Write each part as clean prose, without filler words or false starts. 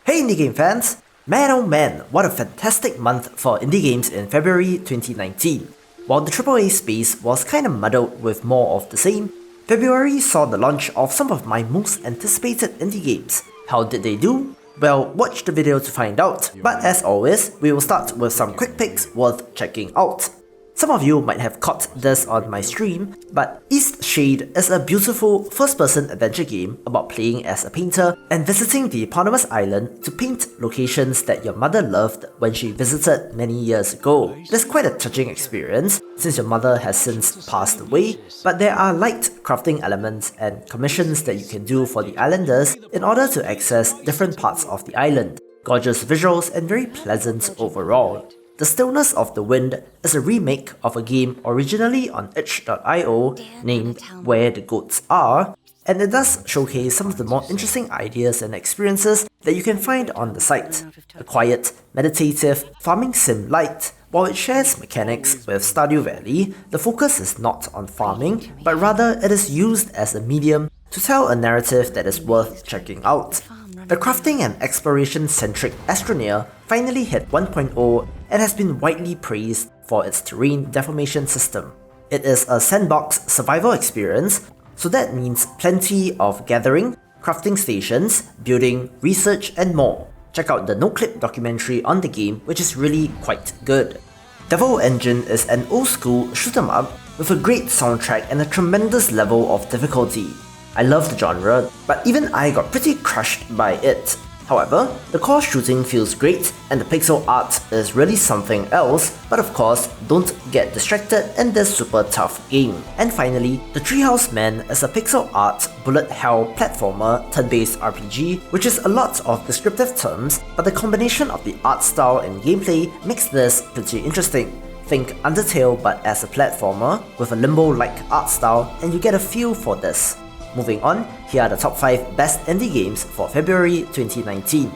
Hey indie game fans! Man oh man, what a fantastic month for indie games in February 2019. While the AAA space was kinda muddled with more of the same, February saw the launch of some of my most anticipated indie games. How did they do? Well, watch the video to find out, but as always, we will start with some quick picks worth checking out. Some of you might have caught this on my stream, but Eastshade is a beautiful first-person adventure game about playing as a painter and visiting the eponymous island to paint locations that your mother loved when she visited many years ago. It's quite a touching experience since your mother has since passed away, but there are light crafting elements and commissions that you can do for the islanders in order to access different parts of the island. Gorgeous visuals and very pleasant overall. The Stillness of the Wind is a remake of a game originally on itch.io named Where the Goats Are, and it does showcase some of the more interesting ideas and experiences that you can find on the site. A quiet, meditative, farming sim light, while it shares mechanics with Stardew Valley, the focus is not on farming, but rather it is used as a medium to tell a narrative that is worth checking out. The crafting and exploration-centric ASTRONEER finally hit 1.0 and has been widely praised for its terrain deformation system. It is a sandbox survival experience, so that means plenty of gathering, crafting stations, building, research, and more. Check out the no-clip documentary on the game, which is really quite good. Devil Engine is an old-school shoot-'em-up with a great soundtrack and a tremendous level of difficulty. I love the genre, but even I got pretty crushed by it. However, the core shooting feels great and the pixel art is really something else, but of course, don't get distracted in this super tough game. And finally, the Treehouse Man is a pixel art bullet hell platformer turn-based RPG, which is a lot of descriptive terms, but the combination of the art style and gameplay makes this pretty interesting. Think Undertale but as a platformer with a limbo-like art style, and you get a feel for this. Moving on, here are the top 5 best indie games for February 2019.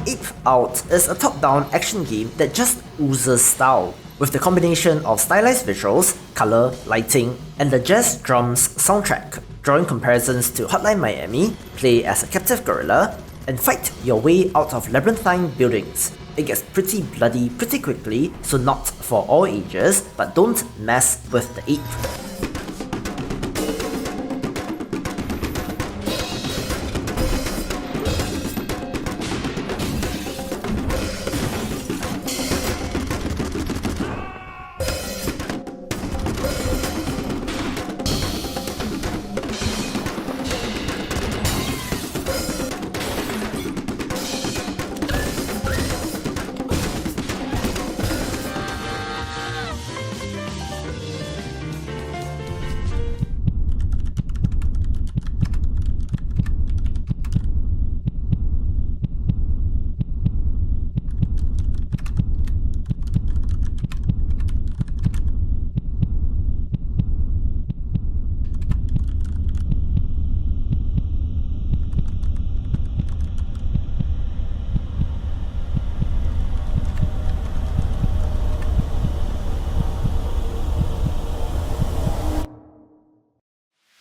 APEOUT is a top-down action game that just oozes style. With the combination of stylized visuals, color, lighting, and the jazz drums soundtrack, drawing comparisons to Hotline Miami, play as a captive gorilla, and fight your way out of labyrinthine buildings. It gets pretty bloody pretty quickly, so not for all ages, but don't mess with the ape.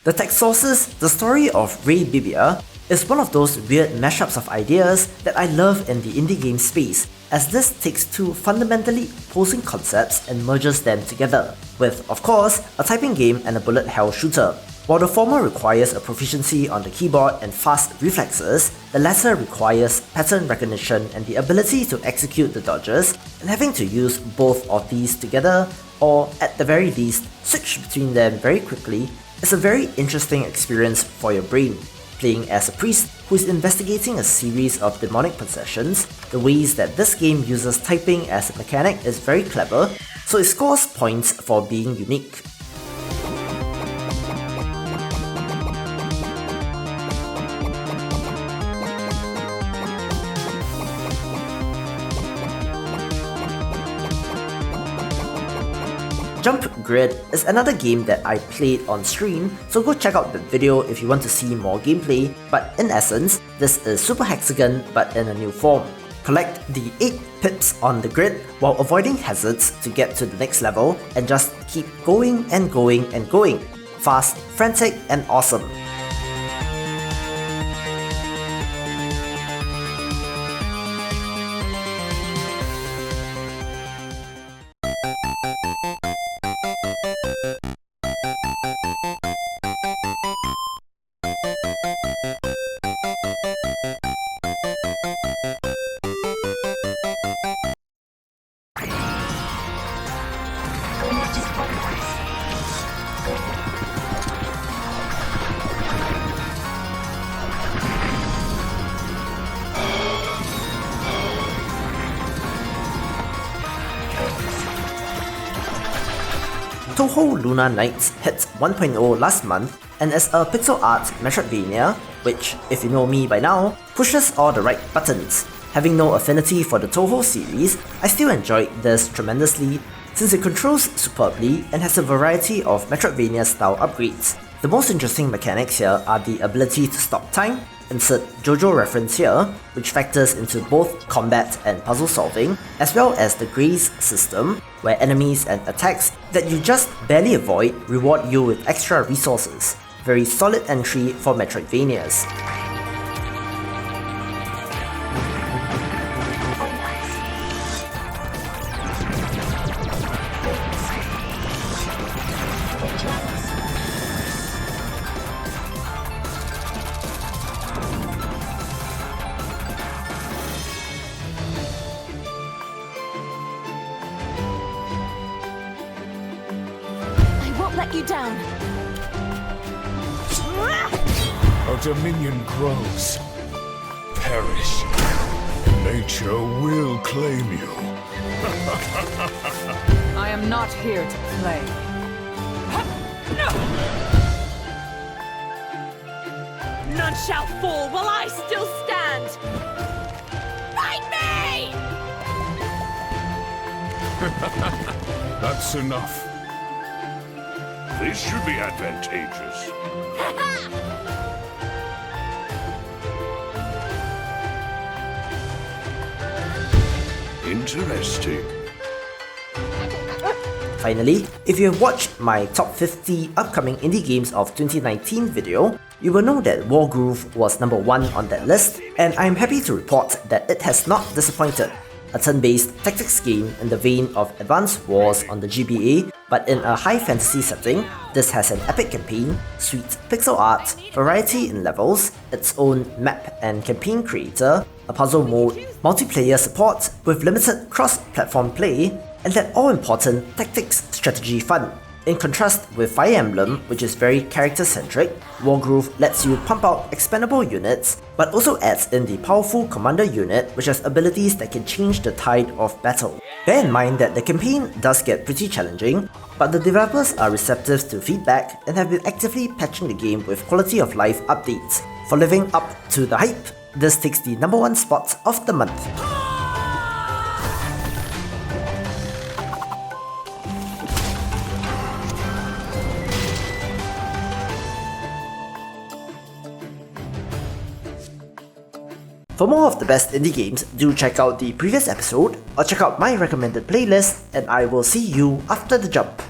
The Textorcist, the story of Bibbia, is one of those weird mashups of ideas that I love in the indie game space, as this takes two fundamentally opposing concepts and merges them together, with, of course, a typing game and a bullet hell shooter. While the former requires a proficiency on the keyboard and fast reflexes, the latter requires pattern recognition and the ability to execute the dodges, and having to use both of these together or at the very least, switch between them very quickly, is a very interesting experience for your brain. Playing as a priest who is investigating a series of demonic possessions, the ways that this game uses typing as a mechanic is very clever, so it scores points for being unique. JUMPGRID is another game that I played on stream, so go check out the video if you want to see more gameplay, but in essence, this is Super Hexagon but in a new form. Collect the 8 pips on the grid while avoiding hazards to get to the next level, and just keep going and going and going. Fast, frantic, and awesome. Touhou Luna Nights hit 1.0 last month, and as a pixel art Metroidvania, which, if you know me by now, pushes all the right buttons. Having no affinity for the Touhou series, I still enjoyed this tremendously since it controls superbly and has a variety of Metroidvania style upgrades. The most interesting mechanics here are the ability to stop time, insert JoJo reference here, which factors into both combat and puzzle solving, as well as the grace system, where enemies and attacks that you just barely avoid reward you with extra resources. Very solid entry for Metroidvanias. Let you down. Our dominion grows. Perish. Nature will claim you. I am not here to play. None shall fall while I still stand. Fight me! That's enough. This should be advantageous. Interesting. Finally, if you have watched my top 50 upcoming indie games of 2019 video, you will know that Wargroove was number 1 on that list, and I am happy to report that it has not disappointed. A turn-based tactics game in the vein of Advanced Wars on the GBA, but in a high fantasy setting, this has an epic campaign, sweet pixel art, variety in levels, its own map and campaign creator, a puzzle mode, multiplayer support with limited cross-platform play, and that all-important tactics strategy fun. In contrast with Fire Emblem, which is very character-centric, Wargroove lets you pump out expendable units, but also adds in the powerful commander unit which has abilities that can change the tide of battle. Bear in mind that the campaign does get pretty challenging, but the developers are receptive to feedback and have been actively patching the game with quality of life updates. For living up to the hype, this takes the number 1 spot of the month. For more of the best indie games, do check out the previous episode, or check out my recommended playlist, and I will see you after the jump.